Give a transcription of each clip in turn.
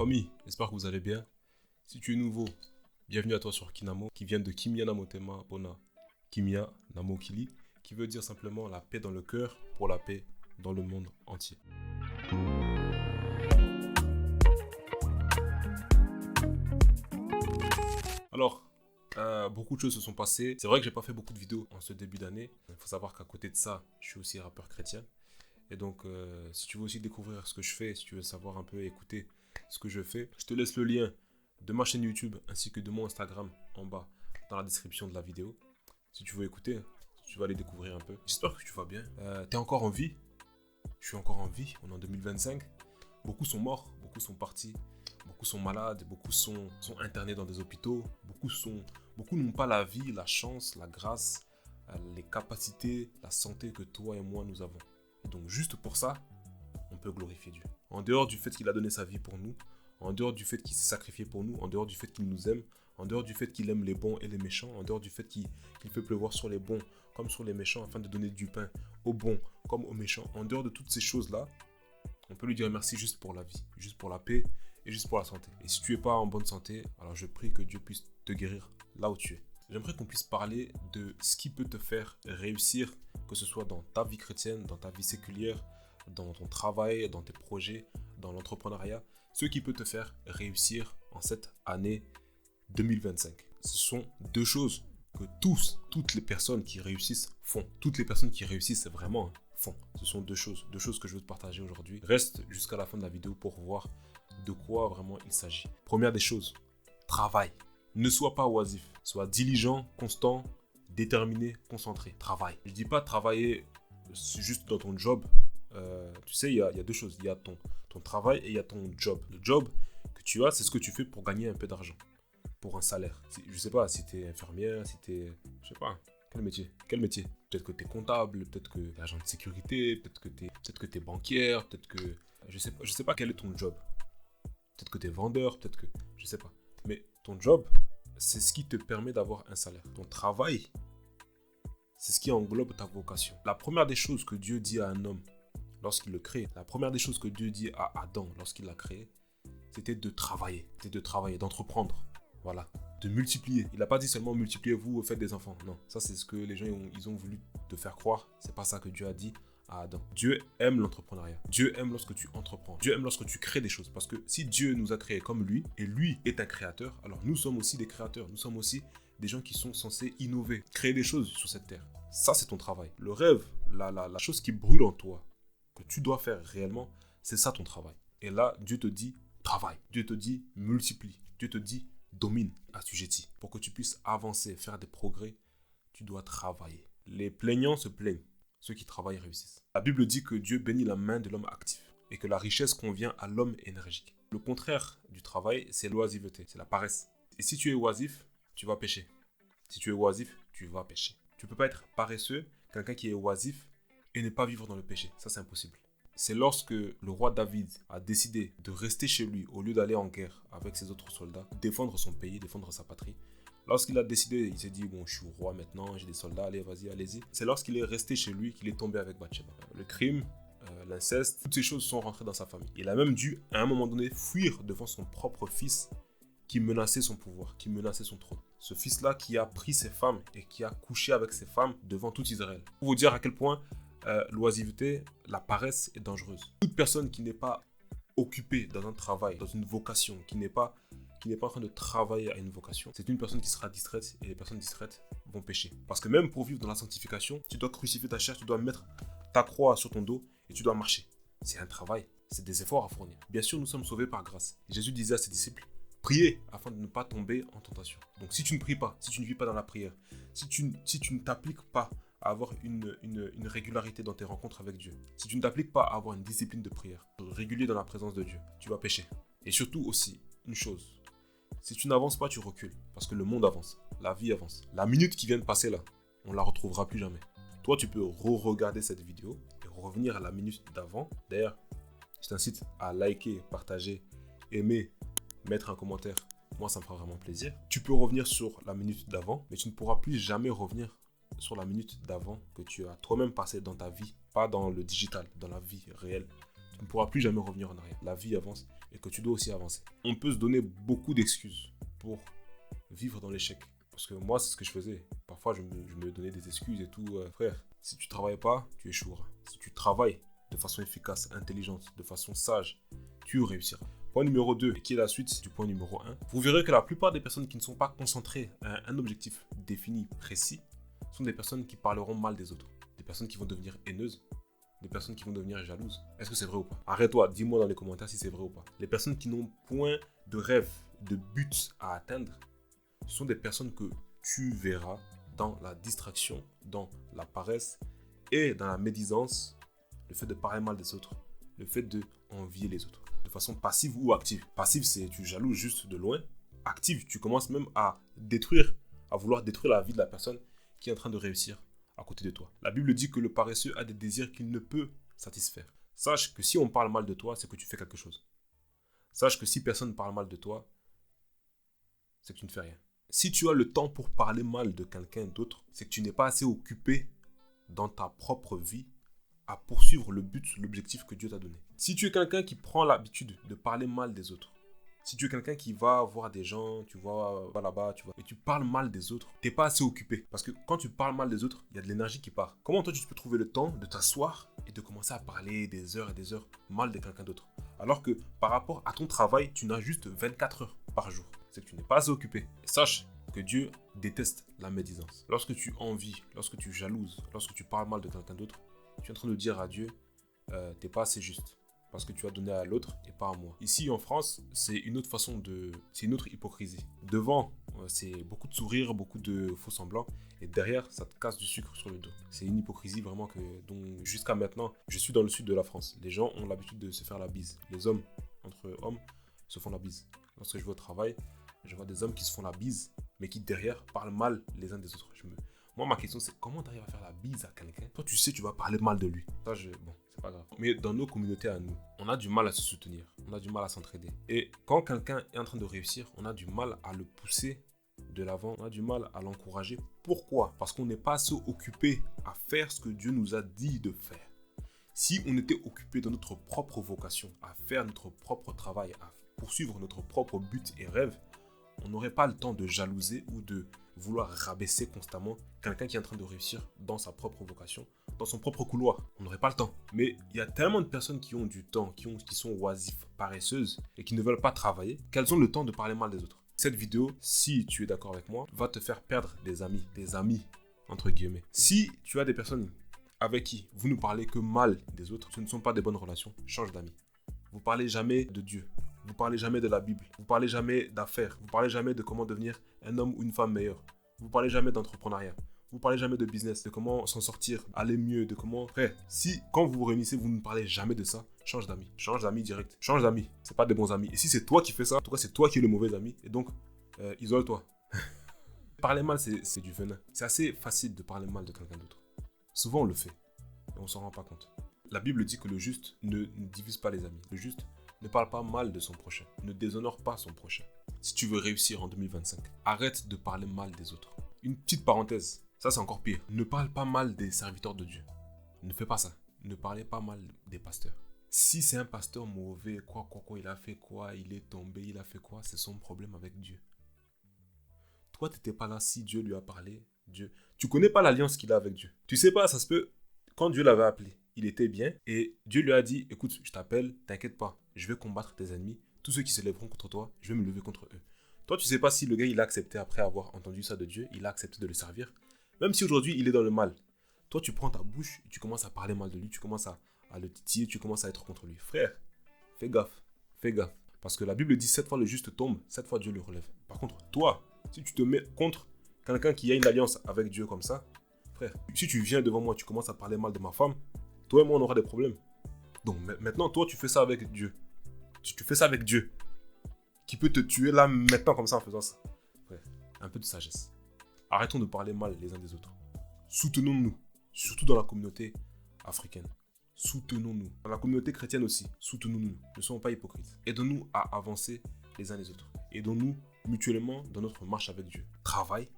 famille, j'espère que vous allez bien. Si tu es nouveau, bienvenue à toi sur Kinamo, qui vient de Kimia Namotema Bona Kimia Namokili, qui veut dire simplement la paix dans le cœur pour la paix dans le monde entier. Alors, beaucoup de choses se sont passées. C'est vrai que j'ai pas fait beaucoup de vidéos en ce début d'année. Il faut savoir qu'à côté de ça, je suis aussi rappeur chrétien. Et donc, si tu veux aussi découvrir ce que je fais, si tu veux savoir un peu et écouter ce que je fais, je te laisse le lien de ma chaîne YouTube ainsi que de mon Instagram en bas dans la description de la vidéo. Si tu veux écouter, tu vas aller découvrir un peu. J'espère que tu vas bien. T'es encore en vie. Je suis encore en vie. On est en 2025. Beaucoup sont morts, beaucoup sont partis, beaucoup sont malades, beaucoup sont internés dans des hôpitaux. Beaucoup n'ont pas la vie, la chance, la grâce, les capacités, la santé que toi et moi nous avons. Et donc juste pour ça, on peut glorifier Dieu. En dehors du fait qu'il a donné sa vie pour nous, en dehors du fait qu'il s'est sacrifié pour nous, en dehors du fait qu'il nous aime, en dehors du fait qu'il aime les bons et les méchants, en dehors du fait qu'il fait pleuvoir sur les bons comme sur les méchants afin de donner du pain aux bons comme aux méchants, en dehors de toutes ces choses-là, on peut lui dire merci juste pour la vie, juste pour la paix et juste pour la santé. Et si tu n'es pas en bonne santé, alors je prie que Dieu puisse te guérir là où tu es. J'aimerais qu'on puisse parler de ce qui peut te faire réussir, que ce soit dans ta vie chrétienne, dans ta vie séculière, dans ton travail, dans tes projets, dans l'entrepreneuriat, ce qui peut te faire réussir en cette année 2025. Ce sont deux choses que toutes les personnes qui réussissent font. Toutes les personnes qui réussissent vraiment font. Ce sont deux choses que je veux te partager aujourd'hui. Reste jusqu'à la fin de la vidéo pour voir de quoi vraiment il s'agit. Première des choses, travail. Ne sois pas oisif. Sois diligent, constant, déterminé, concentré. Travail. Je ne dis pas travailler juste dans ton job. Tu sais, il y a deux choses. Il y a ton travail et il y a ton job. Le job que tu as, c'est ce que tu fais pour gagner un peu d'argent. Pour un salaire. Je ne sais pas si tu es infirmière, si tu es... Je sais pas. Quel métier? Peut-être que tu es comptable, peut-être que tu es agent de sécurité, peut-être que tu es banquière, peut-être que... Je sais pas quel est ton job. Peut-être que tu es vendeur, peut-être que... Je sais pas. Mais ton job, c'est ce qui te permet d'avoir un salaire. Ton travail, c'est ce qui englobe ta vocation. La première des choses que Dieu dit à un homme lorsqu'il le crée, la première des choses que Dieu dit à Adam lorsqu'il l'a créé, c'était de travailler, d'entreprendre. Voilà, de multiplier. Il n'a pas dit seulement multipliez-vous, faites des enfants. Non, ça c'est ce que les gens ils ont voulu te faire croire. C'est pas ça que Dieu a dit à Adam. Dieu aime l'entrepreneuriat. Dieu aime lorsque tu entreprends. Dieu aime lorsque tu crées des choses. Parce que si Dieu nous a créés comme lui, et lui est un créateur, alors nous sommes aussi des créateurs. Nous sommes aussi des gens qui sont censés innover, créer des choses sur cette terre. Ça c'est ton travail. Le rêve, la chose qui brûle en toi, que tu dois faire réellement, c'est ça ton travail. Et là, Dieu te dit travaille. Dieu te dit multiplie. Dieu te dit domine, assujetti. Pour que tu puisses avancer, faire des progrès, tu dois travailler. Les plaignants se plaignent. Ceux qui travaillent réussissent. La Bible dit que Dieu bénit la main de l'homme actif et que la richesse convient à l'homme énergique. Le contraire du travail, c'est l'oisiveté, c'est la paresse. Et si tu es oisif, tu vas pécher. Si tu es oisif, tu vas pécher. Tu ne peux pas être paresseux, quelqu'un qui est oisif, et ne pas vivre dans le péché. Ça, c'est impossible. C'est lorsque le roi David a décidé de rester chez lui au lieu d'aller en guerre avec ses autres soldats, défendre son pays, défendre sa patrie. Lorsqu'il a décidé, il s'est dit, bon, je suis roi maintenant, j'ai des soldats, allez, vas-y, allez-y. C'est lorsqu'il est resté chez lui qu'il est tombé avec Bathsheba. Le crime, l'inceste, toutes ces choses sont rentrées dans sa famille. Il a même dû, à un moment donné, fuir devant son propre fils qui menaçait son pouvoir, qui menaçait son trône. Ce fils-là qui a pris ses femmes et qui a couché avec ses femmes devant tout Israël. Pour vous dire à quel point l'oisiveté, la paresse est dangereuse. Toute personne qui n'est pas occupée dans un travail, dans une vocation, qui n'est pas en train de travailler à une vocation, c'est une personne qui sera distraite et les personnes distraites vont pécher. Parce que même pour vivre dans la sanctification, tu dois crucifier ta chair, tu dois mettre ta croix sur ton dos et tu dois marcher. C'est un travail, c'est des efforts à fournir. Bien sûr, nous sommes sauvés par grâce. Et Jésus disait à ses disciples, priez afin de ne pas tomber en tentation. Donc si tu ne pries pas, si tu ne vis pas dans la prière, si tu ne t'appliques pas à avoir une régularité dans tes rencontres avec Dieu, si tu ne t'appliques pas à avoir une discipline de prière, régulier dans la présence de Dieu, tu vas pécher. Et surtout aussi, une chose, si tu n'avances pas, tu recules. Parce que le monde avance, la vie avance. La minute qui vient de passer là, on ne la retrouvera plus jamais. Toi, tu peux re-regarder cette vidéo et revenir à la minute d'avant. D'ailleurs, je t'incite à liker, partager, aimer, mettre un commentaire. Moi, ça me fera vraiment plaisir. Tu peux revenir sur la minute d'avant, mais tu ne pourras plus jamais revenir sur la minute d'avant que tu as toi-même passé dans ta vie, pas dans le digital, dans la vie réelle. Tu ne pourras plus jamais revenir en arrière. La vie avance et que tu dois aussi avancer. On peut se donner beaucoup d'excuses pour vivre dans l'échec. Parce que moi, c'est ce que je faisais. Parfois, je me donnais des excuses et tout. Frère, si tu ne travailles pas, tu échoueras. Si tu travailles de façon efficace, intelligente, de façon sage, tu réussiras. Point numéro 2, qui est la suite du point numéro 1. Vous verrez que la plupart des personnes qui ne sont pas concentrées à un objectif défini, précis, sont des personnes qui parleront mal des autres. Des personnes qui vont devenir haineuses. Des personnes qui vont devenir jalouses. Est-ce que c'est vrai ou pas? Arrête-toi, dis-moi dans les commentaires si c'est vrai ou pas. Les personnes qui n'ont point de rêve, de but à atteindre, ce sont des personnes que tu verras dans la distraction, dans la paresse et dans la médisance, le fait de parler mal des autres, le fait d'envier les autres, de façon passive ou active. Passive, c'est tu jalouses juste de loin. Active, tu commences même à vouloir détruire la vie de la personne qui est en train de réussir à côté de toi. La Bible dit que le paresseux a des désirs qu'il ne peut satisfaire. Sache que si on parle mal de toi, c'est que tu fais quelque chose. Sache que si personne ne parle mal de toi, c'est que tu ne fais rien. Si tu as le temps pour parler mal de quelqu'un d'autre, c'est que tu n'es pas assez occupé dans ta propre vie à poursuivre le but, l'objectif que Dieu t'a donné. Si tu es quelqu'un qui prend l'habitude de parler mal des autres, si tu es quelqu'un qui va voir des gens, tu vas là-bas, et tu parles mal des autres, tu n'es pas assez occupé. Parce que quand tu parles mal des autres, il y a de l'énergie qui part. Comment toi tu peux trouver le temps de t'asseoir et de commencer à parler des heures et des heures mal de quelqu'un d'autre? Alors que par rapport à ton travail, tu n'as juste 24 heures par jour. C'est que tu n'es pas assez occupé. Et sache que Dieu déteste la médisance. Lorsque tu envies, lorsque tu jalouses, lorsque tu parles mal de quelqu'un d'autre, tu es en train de dire à Dieu, t'es pas assez juste. Parce que tu as donné à l'autre et pas à moi. Ici en France, c'est une autre c'est une autre hypocrisie. Devant, c'est beaucoup de sourires, beaucoup de faux semblants. Et derrière, ça te casse du sucre sur le dos. C'est une hypocrisie vraiment dont jusqu'à maintenant, je suis dans le sud de la France. Les gens ont l'habitude de se faire la bise. Les hommes, entre hommes, se font la bise. Lorsque je vais au travail, je vois des hommes qui se font la bise, mais qui derrière parlent mal les uns des autres. Moi, ma question, c'est comment tu arrives à faire la bise à quelqu'un? Toi, tu sais, tu vas parler mal de lui. Ça, bon, c'est pas grave. Mais dans nos communautés à nous, on a du mal à se soutenir. On a du mal à s'entraider. Et quand quelqu'un est en train de réussir, on a du mal à le pousser de l'avant. On a du mal à l'encourager. Pourquoi? Parce qu'on n'est pas assez occupé à faire ce que Dieu nous a dit de faire. Si on était occupé dans notre propre vocation, à faire notre propre travail, à poursuivre notre propre but et rêve, on n'aurait pas le temps de jalouser ou de vouloir rabaisser constamment quelqu'un qui est en train de réussir dans sa propre vocation, dans son propre couloir. On n'aurait pas le temps. Mais il y a tellement de personnes qui ont du temps, qui sont oisifs, paresseuses et qui ne veulent pas travailler, qu'elles ont le temps de parler mal des autres. Cette vidéo, si tu es d'accord avec moi, va te faire perdre des amis, entre guillemets. Si tu as des personnes avec qui vous ne parlez que mal des autres, ce ne sont pas des bonnes relations, change d'amis. Vous parlez jamais de Dieu. Vous parlez jamais de la Bible. Vous parlez jamais d'affaires. Vous parlez jamais de comment devenir un homme ou une femme meilleur. Vous parlez jamais d'entrepreneuriat. Vous parlez jamais de business, de comment s'en sortir, aller mieux, de comment... Frère, si quand vous vous réunissez, vous ne parlez jamais de ça, change d'amis. Change d'amis direct. Change d'amis. C'est pas des bons amis. Et si c'est toi qui fais ça, en tout cas, c'est toi qui es le mauvais ami. Et donc, isole-toi. Parler mal, c'est du venin. C'est assez facile de parler mal de quelqu'un d'autre. Souvent, on le fait. Et on s'en rend pas compte. La Bible dit que le juste ne divise pas les amis. Le juste ne parle pas mal de son prochain. Ne déshonore pas son prochain. Si tu veux réussir en 2025, arrête de parler mal des autres. Une petite parenthèse, ça c'est encore pire. Ne parle pas mal des serviteurs de Dieu. Ne fais pas ça. Ne parlez pas mal des pasteurs. Si c'est un pasteur mauvais, quoi, il a fait quoi, il est tombé, il a fait quoi, c'est son problème avec Dieu. Toi, tu n'étais pas là si Dieu lui a parlé. Tu connais pas l'alliance qu'il a avec Dieu. Tu sais pas, ça se peut, quand Dieu l'avait appelé, il était bien et Dieu lui a dit, écoute, je t'appelle, t'inquiète pas, je vais combattre tes ennemis, tous ceux qui se lèveront contre toi, je vais me lever contre eux. Toi, tu sais pas si le gars, il a accepté après avoir entendu ça de Dieu, il a accepté de le servir, même si aujourd'hui, il est dans le mal. Toi, tu prends ta bouche, et tu commences à parler mal de lui, tu commences à le titiller, tu commences à être contre lui. Frère, fais gaffe, fais gaffe. Parce que la Bible dit 7 fois le juste tombe, 7 fois Dieu le relève. Par contre, toi, si tu te mets contre quelqu'un qui a une alliance avec Dieu comme ça, frère, si tu viens devant moi, tu commences à parler mal de ma femme, toi et moi, on aura des problèmes. Donc maintenant, toi, tu fais ça avec Dieu. Tu fais ça avec Dieu. Qui peut te tuer là, maintenant, comme ça, en faisant ça. Frère, un peu de sagesse. Arrêtons de parler mal les uns des autres. Soutenons-nous. Surtout dans la communauté africaine. Soutenons-nous. Dans la communauté chrétienne aussi, soutenons-nous. Ne soyons pas hypocrites. Aidons-nous à avancer les uns les autres. Aidons-nous mutuellement dans notre marche avec Dieu. Travaille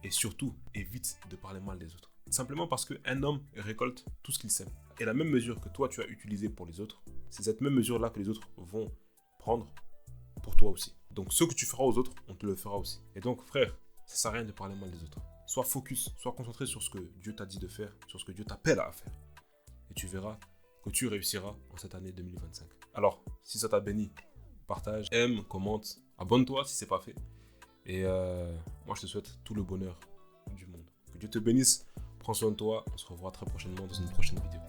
et surtout, évite de parler mal des autres. Simplement parce qu'un homme récolte tout ce qu'il sème. Et la même mesure que toi, tu as utilisée pour les autres, c'est cette même mesure-là que les autres vont prendre pour toi aussi. Donc ce que tu feras aux autres, on te le fera aussi. Et donc frère, ça sert à rien de parler mal des autres. Sois focus, sois concentré sur ce que Dieu t'a dit de faire, sur ce que Dieu t'appelle à faire. Et tu verras que tu réussiras en cette année 2025. Alors, si ça t'a béni, partage, aime, commente, abonne-toi si c'est pas fait. Et moi je te souhaite tout le bonheur du monde. Que Dieu te bénisse, prends soin de toi, on se revoit très prochainement dans une prochaine vidéo.